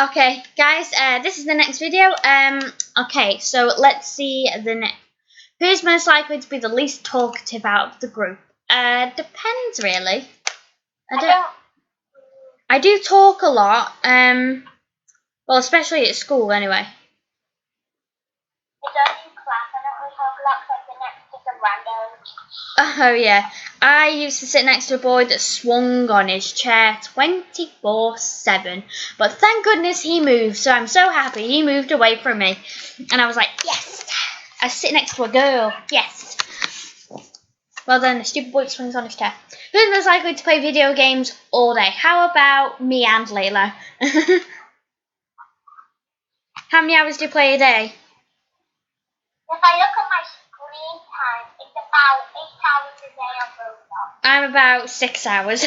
Okay, guys, this is the next video. Okay, so let's see the next. Who's most likely to be the least talkative out of the group? Depends really. I do talk a lot. Well, especially at school, anyway. It's only in class. I don't really talk a lot because I sit next to some randos. Oh yeah, I used to sit next to a boy that swung on his chair 24/7. But thank goodness he moved, so I'm so happy he moved away from me. And I was like, yes, I sit next to a girl, yes. Well then, the stupid boy swings on his chair. Who's most likely to play video games all day? How about me and Layla? How many hours do you play a day? If I look at my screen time, it's about 8 hours a day on Roblox. I'm about 6 hours.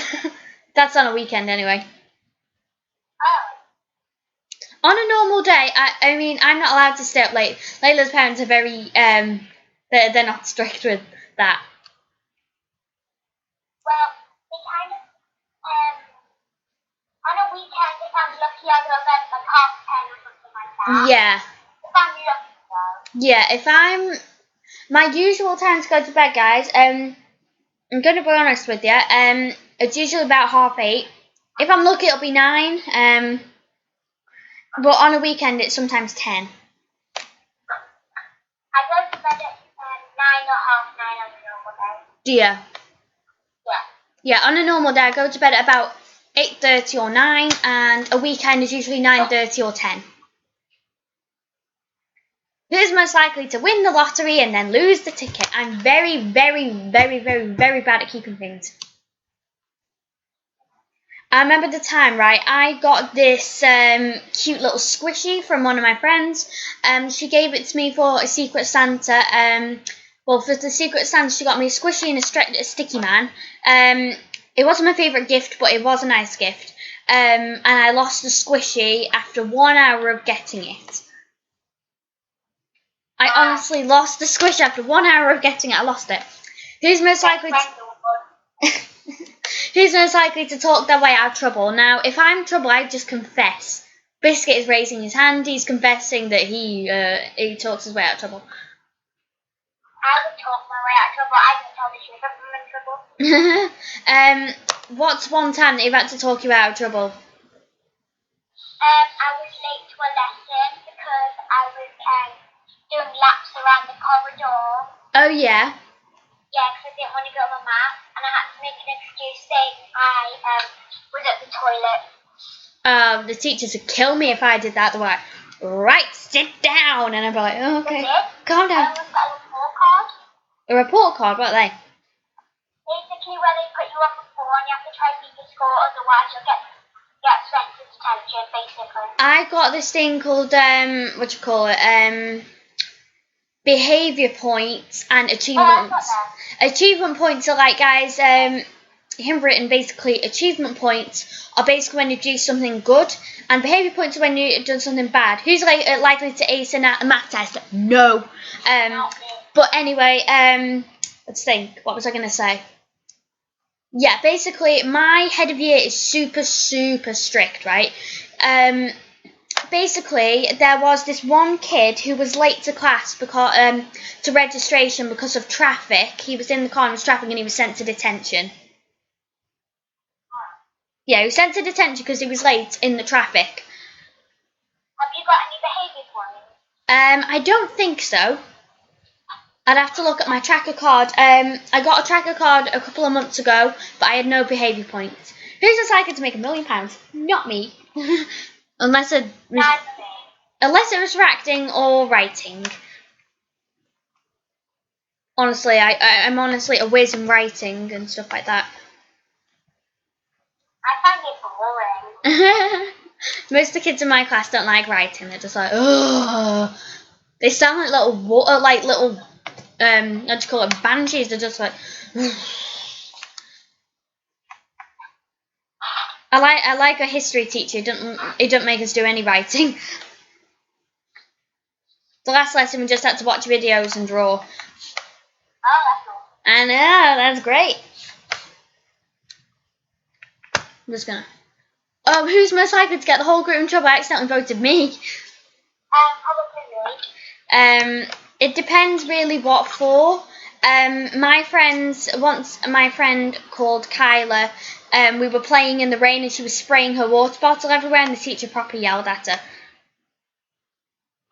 That's on a weekend anyway. Oh. On a normal day, I mean, I'm not allowed to stay up late. Layla's parents are very, they're not strict with that. Well, they kind of, on a weekend, if I'm lucky, I'll go to bed like 10:30 or something like that. Yeah. If I'm lucky, though. Yeah, if my usual time to go to bed, guys, I'm going to be honest with you, it's usually about 8:30. If I'm lucky, it'll be 9, but on a weekend, it's sometimes 10. I go to bed at 9 or 9:30 on a normal day. Do you? Yeah. Yeah, on a normal day, I go to bed at about 8:30 or 9, and a weekend is usually 9:30 or 10. Who's most likely to win the lottery and then lose the ticket? I'm very, very, very, very, very bad at keeping things. I remember the time, right, I got this cute little squishy from one of my friends. She gave it to me for a Secret Santa. Well, for the Secret Santa, she got me a squishy and a sticky man. It wasn't my favourite gift, but it was a nice gift. And I lost the squishy after 1 hour of getting it. I honestly lost the squish after 1 hour of getting it. I lost it. Who's most likely to talk their way out of trouble? Now, if I'm in trouble, I just confess. Biscuit is raising his hand. He's confessing that he talks his way out of trouble. I would talk my way out of trouble. I can tell the truth if I'm in trouble. What's one time that you've had to talk you out of trouble? I was late to a lesson because I was doing laps around the corridor. Oh, yeah? Yeah, because I didn't want to go on my mat, and I had to make an excuse saying I was at the toilet. The teachers would kill me if I did that. They're like, right, sit down. And I'd be like, oh, okay, calm down. I almost got a report card. A report card? What are they? Basically where they put you on the floor and you have to try to beat the score, otherwise you'll get sent to detention, basically. I got this thing called, behaviour points and achievements. Achievement points are like, guys, handwritten, basically, achievement points are basically when you do something good, and behaviour points are when you've done something bad. Who's likely to ace a math test? No. But anyway, let's think. What was I going to say? Yeah, basically, my head of year is super, super strict, right? Basically, there was this one kid who was late to class because to registration because of traffic. He was in the car and was traffic, and he was sent to detention. Yeah, he was sent to detention because he was late in the traffic. Have you got any behaviour points? I don't think so. I'd have to look at my tracker card. I got a tracker card a couple of months ago, but I had no behaviour points. Who's most likely to make £1 million? Not me. Unless it was for acting or writing. Honestly, I'm honestly a whiz in writing and stuff like that. I find it boring. Most of the kids in my class don't like writing. They're just like, oh. They sound like little, what do you call it, banshees. They're just like, I like a history teacher. He don't make us do any writing. The last lesson we just had to watch videos and draw. Oh, that's cool. I know, that's great. I'm just gonna. Who's most likely to get the whole group in trouble? I accidentally voted me. Probably me. It depends really what for. My friend called Kyla, we were playing in the rain and she was spraying her water bottle everywhere and the teacher properly yelled at her.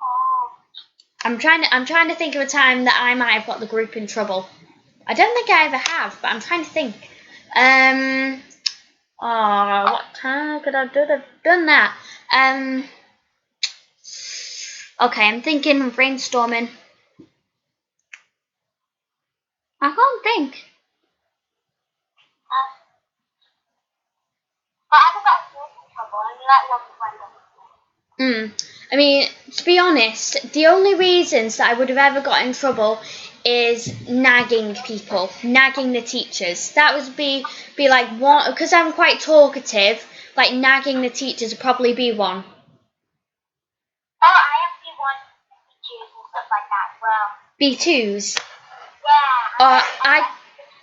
Oh. I'm trying to think of a time that I might have got the group in trouble. I don't think I ever have, but I'm trying to think. What time could I have done that? Okay, I'm thinking, brainstorming. I can't think. But I haven't got in trouble. I mean, like one friend. I mean, to be honest, the only reasons that I would have ever got in trouble is nagging people, nagging the teachers. That would be like one, because I'm quite talkative, like nagging the teachers would probably be one. Oh, I have B1, B2s and stuff like that as well. B2s? Yeah.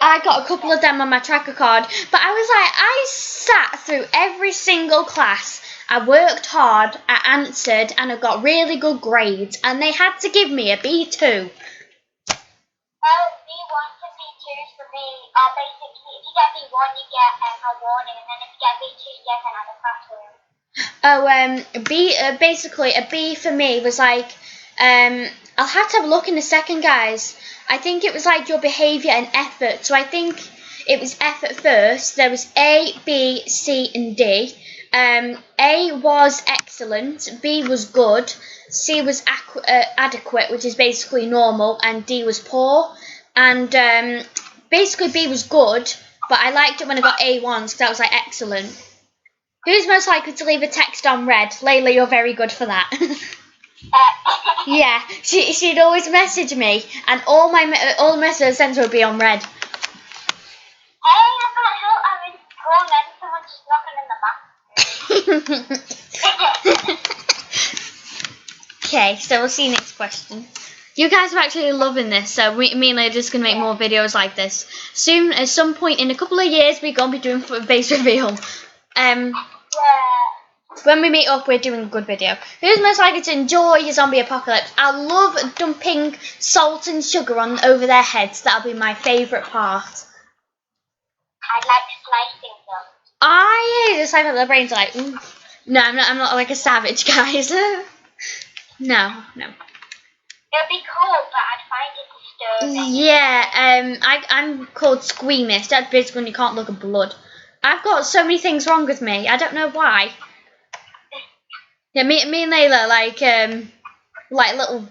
I got a couple of them on my tracker card, but I sat through every single class. I worked hard, I answered, and I got really good grades, and they had to give me a B2. Well, B1s and B2s for me are basically, if you get B1, you get a warning, and then if you get B2, you get another classroom. Basically a B for me was like, I'll have to have a look in a second, guys. I think it was like your behaviour and effort. So I think it was effort first. There was A, B, C, and D. A was excellent, B was good, C was adequate, which is basically normal, and D was poor. And basically B was good, but I liked it when I got A1s because that was like excellent. Who's most likely to leave a text on red? Layla, you're very good for that. Yeah, she'd always message me, and all the messages I sent her would be on red. Hey, I can't help. I'm in home and someone's just knocking in the back. Okay, so we'll see you next question. You guys are actually loving this, so me and Layla are just going to make more videos like this. Soon, at some point in a couple of years, we're going to be doing base reveal. Yeah. When we meet up, we're doing a good video. Who's most likely to enjoy your zombie apocalypse? I love dumping salt and sugar over their heads. That'll be my favourite part. I'd like slicing them. Yeah, just like their brains are like, ooh. No, I'm not like a savage, guys. No. It'd be cool, but I'd find it disturbing. Yeah, I'm called squeamish. That's basically when you can't look at blood. I've got so many things wrong with me. I don't know why. Yeah, me and Layla like little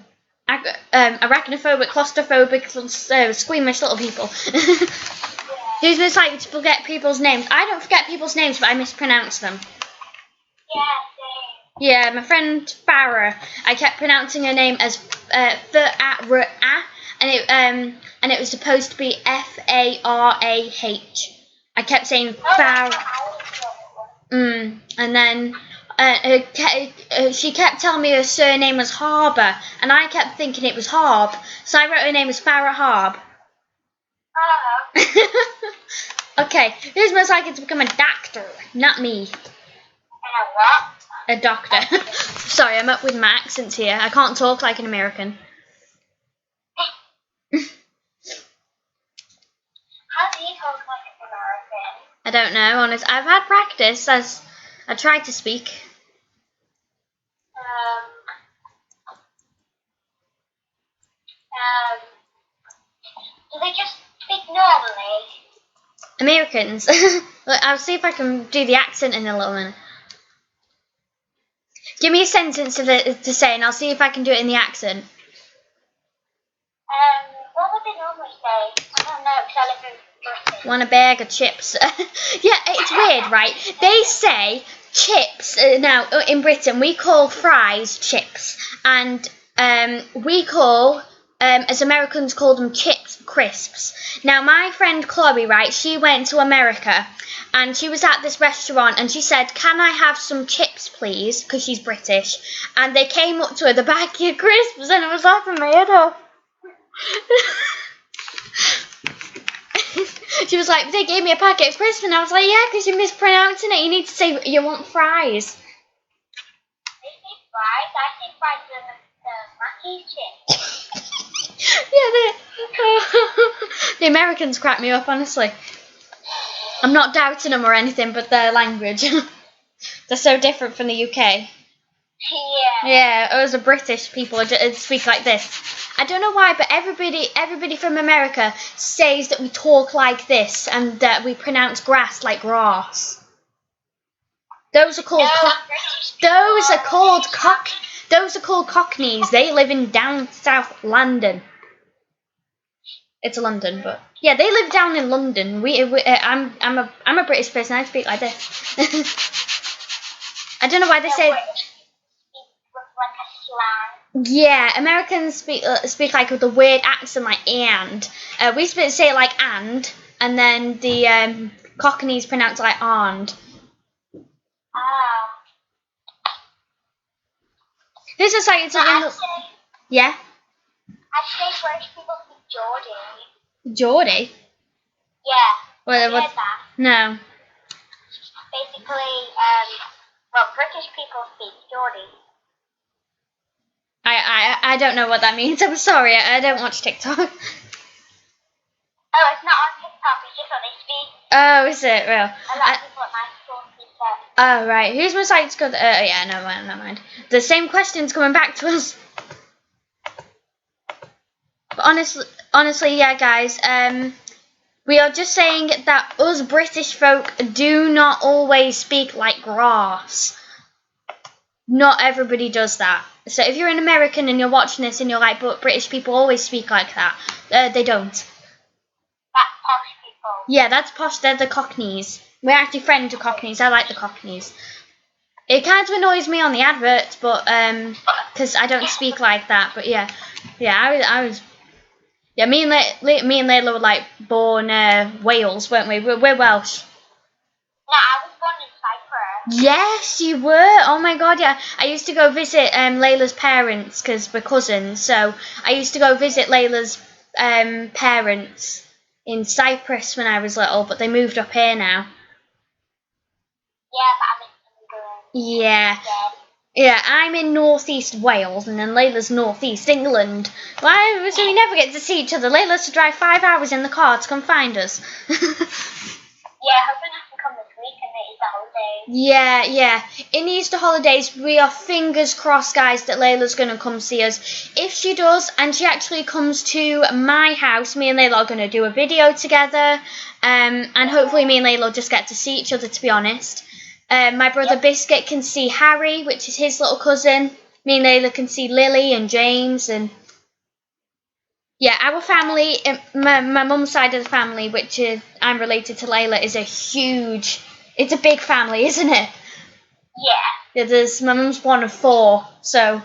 arachnophobic, claustrophobic, squeamish little people. Who's most likely to forget people's names? I don't forget people's names, but I mispronounce them. Yeah, same. Yeah, my friend Farah, I kept pronouncing her name as Farah, and it was supposed to be Farah. I kept saying Farah. And then she kept telling me her surname was Harbour, and I kept thinking it was Harb, so I wrote her name as Farah Harb. Okay, who's most likely to become a doctor? Not me. And a what? A doctor. Sorry, I'm up with my accents here. I can't talk like an American. How do you talk like an American? I don't know, honest. I've had practice as I tried to speak. Do they just speak normally? Americans. Look, I'll see if I can do the accent in a little minute. Give me a sentence to say, and I'll see if I can do it in the accent. What would they normally say? I don't know, because I live in Britain. Want a bag of chips? Yeah, it's weird, right? They say chips. Now, in Britain, we call fries chips, and we call, as Americans call them chips, crisps. Now, my friend Chloe, right, she went to America, and she was at this restaurant, and she said, "Can I have some chips, please?" Because she's British. And they came up to her, the bag of crisps, and it was laughing my head off. She was like, they gave me a packet of crisps, and I was like, yeah, because you're mispronouncing it. You need to say you want fries. They say fries. I say fries are the Mackey's chips. Yeah, the Americans crack me up, honestly. I'm not doubting them or anything, but their language. They're so different from the UK. Yeah. Yeah, us the British people speak like this. I don't know why, but everybody from America says that we talk like this and that we pronounce grass like grass. Those are called those are called Cockneys. They live in down south London. It's London, but yeah, they live down in London. I'm a British person. I speak like this. I don't know why they say. Like a slang. Yeah, Americans speak like with a weird accent, like and. We say it like and then the Cockneys pronounce it like and. Who's excited to win? Yeah. I'd say British people speak Geordie. Geordie. Yeah. What? Have you heard that? No. Basically, British people speak Geordie. I don't know what that means. I'm sorry. I don't watch TikTok. Oh, it's not on TikTok. It's just what they speak. Oh, is it real? A lot of people at my school speak it. Oh, right. Who's most likely to go? Yeah, no mind. The same question's coming back to us. But honestly, yeah, guys. We are just saying that us British folk do not always speak like grass. Not everybody does that. So if you're an American and you're watching this and you're like, but British people always speak like that, they don't. That's posh people. Yeah, that's posh. They're the Cockneys. We're actually friends with Cockneys. I like the Cockneys. It kind of annoys me on the adverts, but because I don't speak like that. But yeah, I was. Yeah, me and Layla were like born Wales, weren't we? We're Welsh. No, I was born in Cyprus. Yes, you were. Oh my God, yeah. I used to go visit Layla's parents because we're cousins. So I used to go visit Layla's parents in Cyprus when I was little, but they moved up here now. Yeah, but I'm in England. Yeah. Yeah, I'm in northeast Wales and then Layla's northeast England. Why? So we never get to see each other. Layla has to drive 5 hours in the car to come find us. Yeah, hoping I can come this week and it is the holidays. Yeah. In the Easter holidays, we are fingers crossed, guys, that Layla's going to come see us. If she does, and she actually comes to my house, me and Layla are going to do a video together. And hopefully me and Layla will just get to see each other, to be honest. My brother Biscuit can see Harry, which is his little cousin. Me and Layla can see Lily and James. And yeah, our family, my mum's side of the family, which is I'm related to Layla, is it's a big family, isn't it? Yeah. My mum's one of 4, so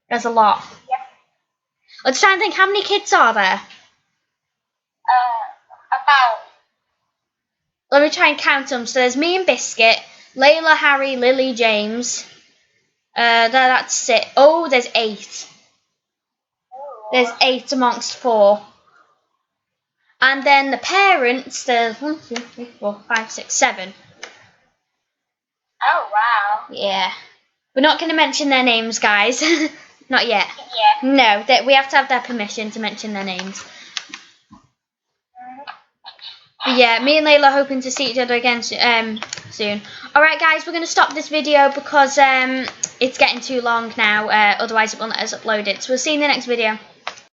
there's a lot. Yep. Let's try and think, how many kids are there? About. Let me try and count them. So there's me and Biscuit, Layla, Harry, Lily, James. That's 6. Oh, there's 8. There's 8 amongst 4. And then the parents, there's 1, 2, 3, 4, 5, 6, 7. Oh, wow. Yeah. We're not going to mention their names, guys. Not yet. Yeah. No, we have to have their permission to mention their names. But yeah, me and Layla are hoping to see each other again soon. Alright guys, we're going to stop this video because it's getting too long now, otherwise it won't let us upload it. So we'll see you in the next video.